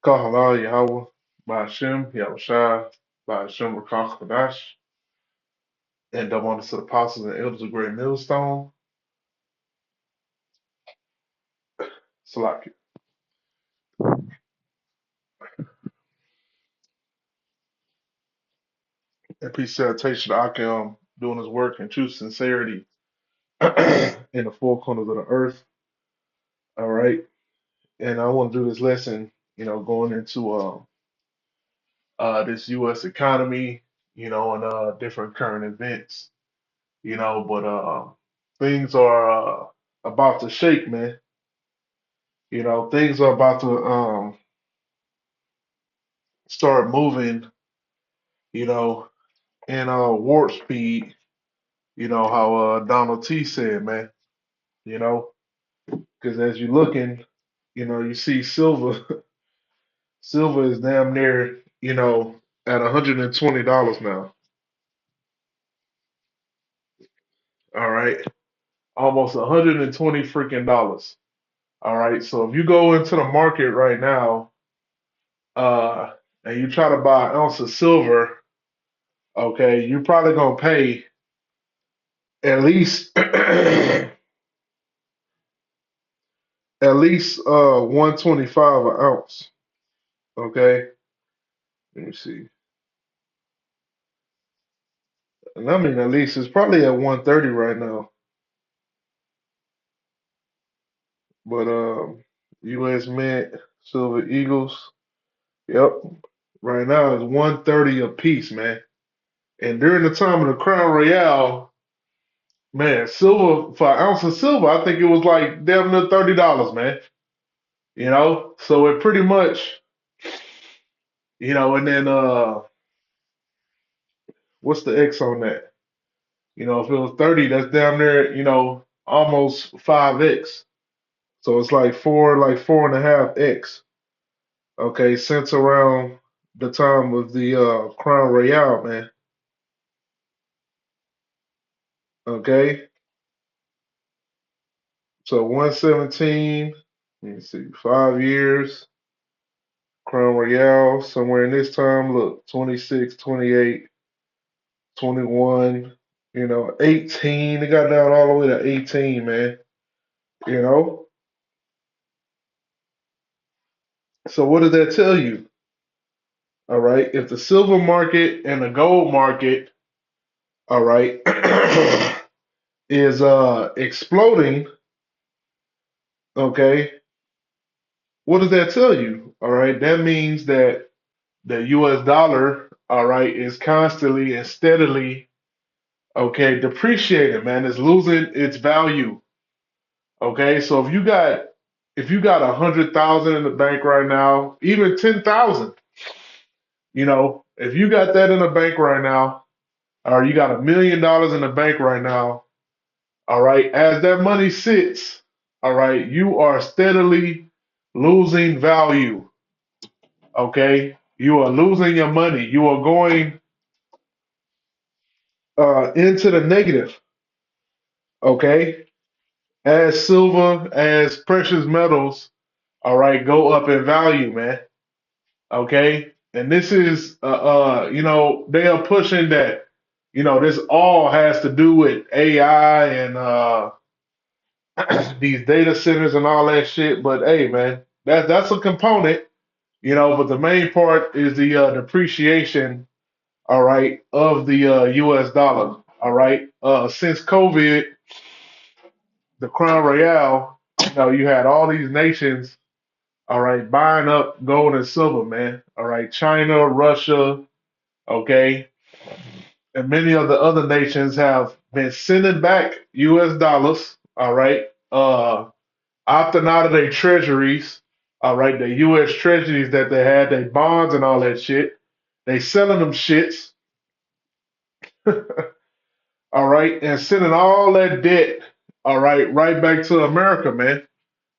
Kahala Yahweh, Ba'ashem, Yahushua, Ba'ashem Rakach Kadash, and double honors to the apostles and elders of Great Millstone, Salaki. And peace salutation to Akim doing his work in true sincerity in the four corners of the earth. All right. And I want to do this lesson, going into this US economy, and different current events, but things are about to shake, man. Things are about to start moving, you know, in warp speed, how Donald T said, man, you know, because as you're looking, you see silver, silver is damn near, at $120 now. All right. Almost 120 freaking dollars. All right. So if you go into the market right now, uh, and you try to buy an ounce of silver, okay, you're probably gonna pay at least at least 125 an ounce. Okay. Let me see. And I mean at least it's probably at 130 right now. But US Mint, Silver Eagles, yep. Right now it's 130 a piece, man. And during the time of the Crown Royale, man, silver for an ounce of silver, I think it was like damn near $30, man. So it pretty much, and then what's the X on that? If it was 30, that's damn near, almost 5X. So it's like four and a half X. Okay, since around the time of the Crown Royale, man. Okay, so 117. Let me see, 5 years. Crown Royale, somewhere in this time, look, 26, 28, 21, 18. It got down all the way to 18, man. You know? So what does that tell you? All right. If the silver market and the gold market, all right, is exploding, okay, what does that tell you? All right. That means that the US dollar, all right, is constantly and steadily, okay, depreciating, man. It's losing its value. Okay, so if you got 100,000 in the bank right now, even 10,000, if you got that in the bank right now, or you got $1 million in the bank right now, all right, as that money sits, all right, you are steadily losing value. Okay, you are losing your money. You are going into the negative. Okay, as silver, as precious metals, all right, go up in value, man. Okay, and this is they are pushing that this all has to do with AI and these data centers and all that shit. But hey, man, that's a component, but the main part is the depreciation, all right, of the US dollar. All right, since COVID, the Crown Royale, you had all these nations, all right, buying up gold and silver, man. All right, China, Russia, okay, and many of the other nations have been sending back US dollars, all right, opting out of their treasuries, all right, the US treasuries that they had, their bonds and all that shit. They selling them shits, all right, and sending all that debt, all right back to America, man,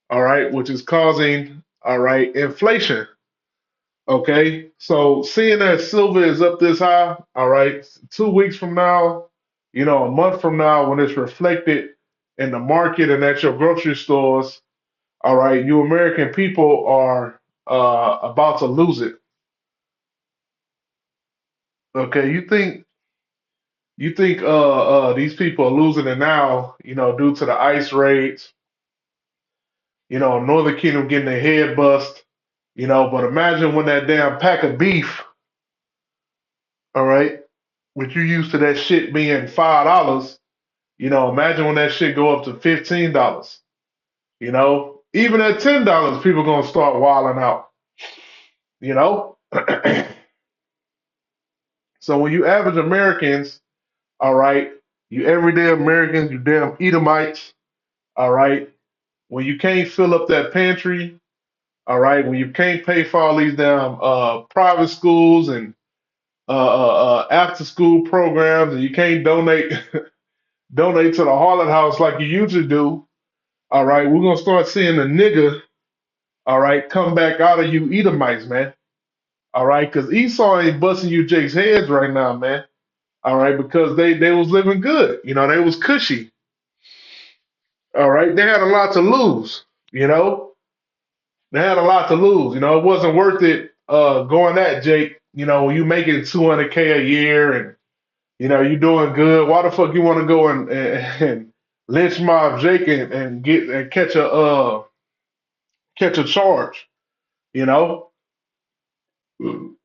all right, which is causing, all right, inflation, Okay, so seeing that silver is up this high, all right, 2 weeks from now, a month from now, when it's reflected in the market and at your grocery stores, all right, you American people are about to lose it. Okay, you think these people are losing it now, due to the ICE raids, Northern Kingdom getting their head bust, but imagine when that damn pack of beef, all right, which you used to that shit being $5. Imagine when that shit go up to $15. Even at $10, people gonna start wilding out. You know. So when you average Americans, all right, you everyday Americans, you damn Edomites, all right. When you can't fill up that pantry, all right. When you can't pay for all these damn private schools and after school programs, and you can't donate donate to the Harlot House like you usually do, all right, we're gonna start seeing the nigga, all right, come back out of you Edomites, man. All right, because Esau ain't busting you Jake's heads right now, man. All right, because they was living good. They was cushy. All right, they had a lot to lose. You know, they had a lot to lose. It wasn't worth it going at Jake. When you making 200K a year and you doing good. Why the fuck you want to go and lynch mob Jake and get and catch a charge? You know,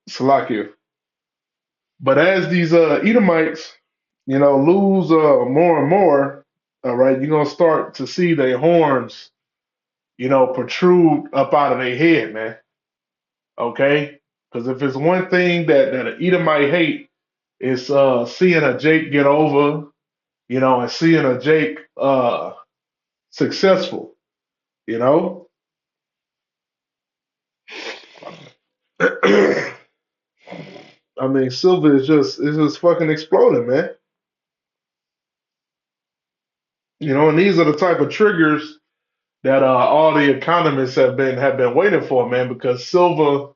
Salakia. But as these Edomites, lose more and more, all right, you're gonna start to see their horns, protrude up out of their head, man. Okay, because if it's one thing that an Edomite hate, it's seeing a Jake get over, and seeing a Jake successful. You know, I mean, silver is just fucking exploding, man. And these are the type of triggers that all the economists have been waiting for, man, because silver,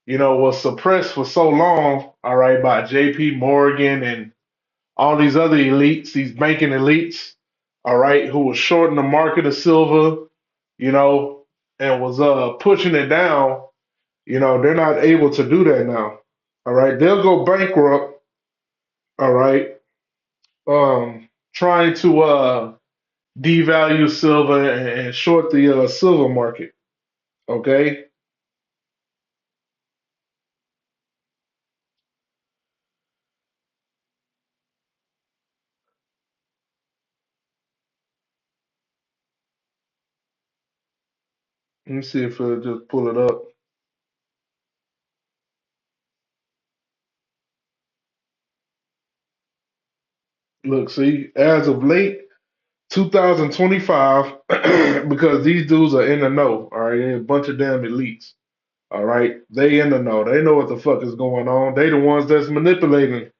was suppressed for so long, all right, by J.P. Morgan and all these other elites, these banking elites, all right, who was shorting the market of silver, you know, and was pushing it down. They're not able to do that now. All right, they'll go bankrupt. All right, trying to devalue silver and short the silver market. Okay. Let me see if it'll just pull it up. Look, see, as of late 2025, because these dudes are in the know, all right, they're a bunch of damn elites, all right, they in the know, they know what the fuck is going on. They the ones that's manipulating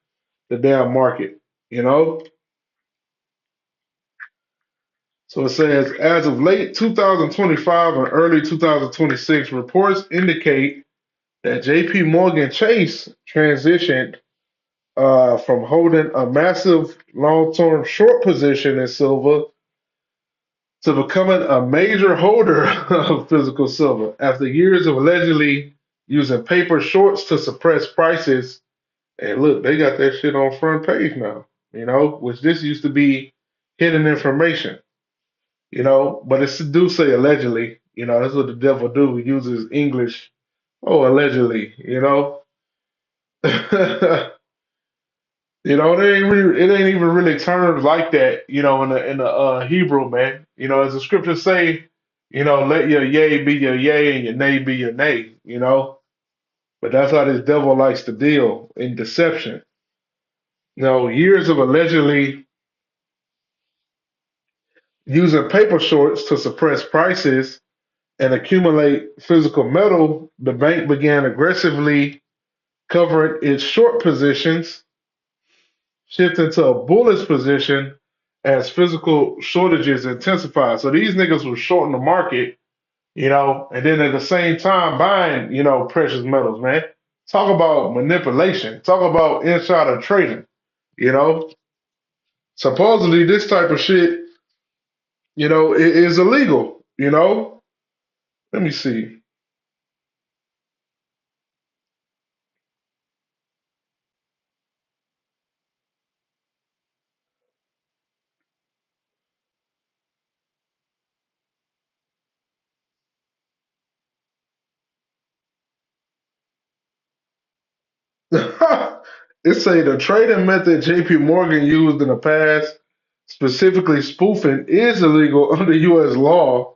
the damn market, you know. So it says, as of late 2025 and early 2026, reports indicate that J.P. Morgan Chase transitioned from holding a massive long-term short position in silver to becoming a major holder of physical silver after years of allegedly using paper shorts to suppress prices. And look, they got that shit on front page now, which this used to be hidden information, but it's do say allegedly, that's what the devil do. He uses English, oh, allegedly, it ain't even really termed like that, in the Hebrew, man. As the scriptures say, let your yea be your yea and your nay be your nay. But that's how this devil likes to deal in deception. Years of allegedly using paper shorts to suppress prices and accumulate physical metal, the bank began aggressively covering its short positions, shifting to a bullish position as physical shortages intensified. So these niggas were shorting the market, and then at the same time buying, precious metals, man. Talk about manipulation. Talk about insider trading, you know. Supposedly this type of shit, is illegal, Let me see. It say the trading method JP Morgan used in the past, specifically spoofing, is illegal under US law,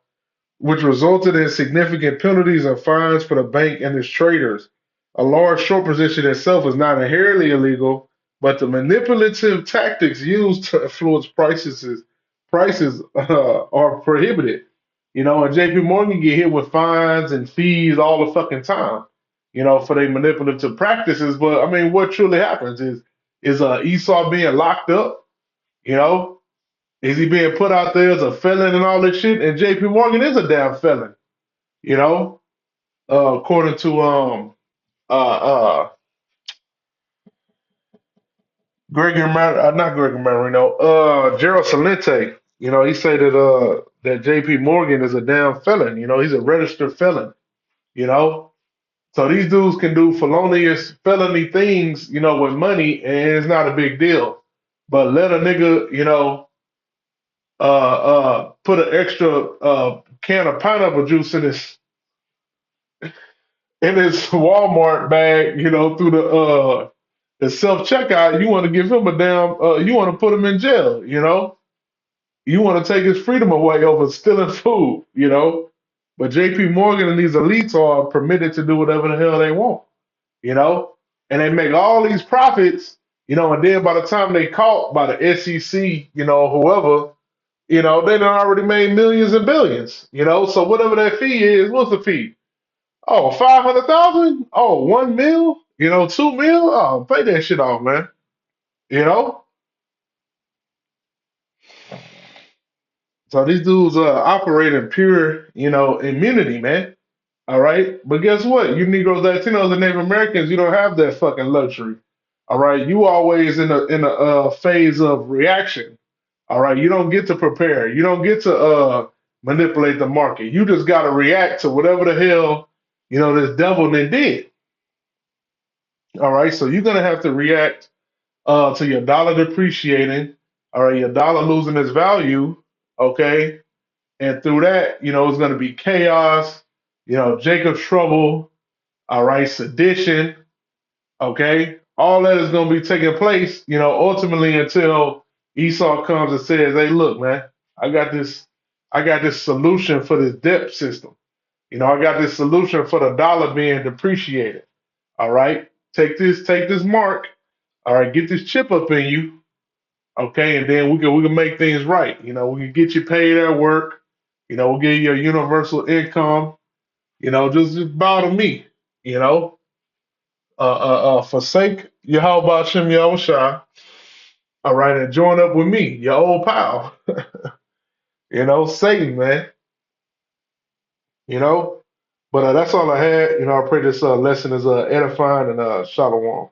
which resulted in significant penalties and fines for the bank and its traders. A large short position itself is not inherently illegal, but the manipulative tactics used to influence prices are prohibited. And JP Morgan get hit with fines and fees all the fucking time, for their manipulative practices. But I mean, what truly happens is Esau being locked up, you know? Is he being put out there as a felon and all this shit? And JP Morgan is a damn felon, you know, according to not Gregory Marino, Gerald Salente. He said that JP Morgan is a damn felon. He's a registered felon. You know, so these dudes can do felonious felony things, with money, and it's not a big deal. But let a nigga, put an extra can of pineapple juice in his Walmart bag, through the self checkout. You want to give him a damn, you want to put him in jail. You want to take his freedom away over stealing food. But J.P. Morgan and these elites are permitted to do whatever the hell they want. you know, and they make all these profits, and then by the time they caught by the SEC, whoever, they done already made millions and billions. So whatever that fee is, what's the fee? Oh, 500,000? Oh, 1 mil? 2 mil? Oh, pay that shit off, man. You know? So these dudes operate in pure, immunity, man. All right. But guess what? You Negroes, Latinos, and Native Americans, you don't have that fucking luxury. All right. You always in a phase of reaction. All right. You don't get to prepare. You don't get to manipulate the market. You just gotta react to whatever the hell, this devil then did. All right. So you're gonna have to react to your dollar depreciating, all right, your dollar losing its value, okay? And through that, it's gonna be chaos, Jacob's trouble, all right, sedition, okay? All that is going to be taking place, ultimately until Esau comes and says, "Hey, look, man, I got this, I got this solution for this debt system. I got this solution for the dollar being depreciated. All right, take this mark. All right, get this chip up in you, okay, and then we can make things right. We can get you paid at work. We'll give you a universal income. Just bow to me. You know." Forsake Yahweh Shem Yahushua, all right, and join up with me, your old pal, Satan, man, you know. But that's all I had. I pray this lesson is edifying and shalom.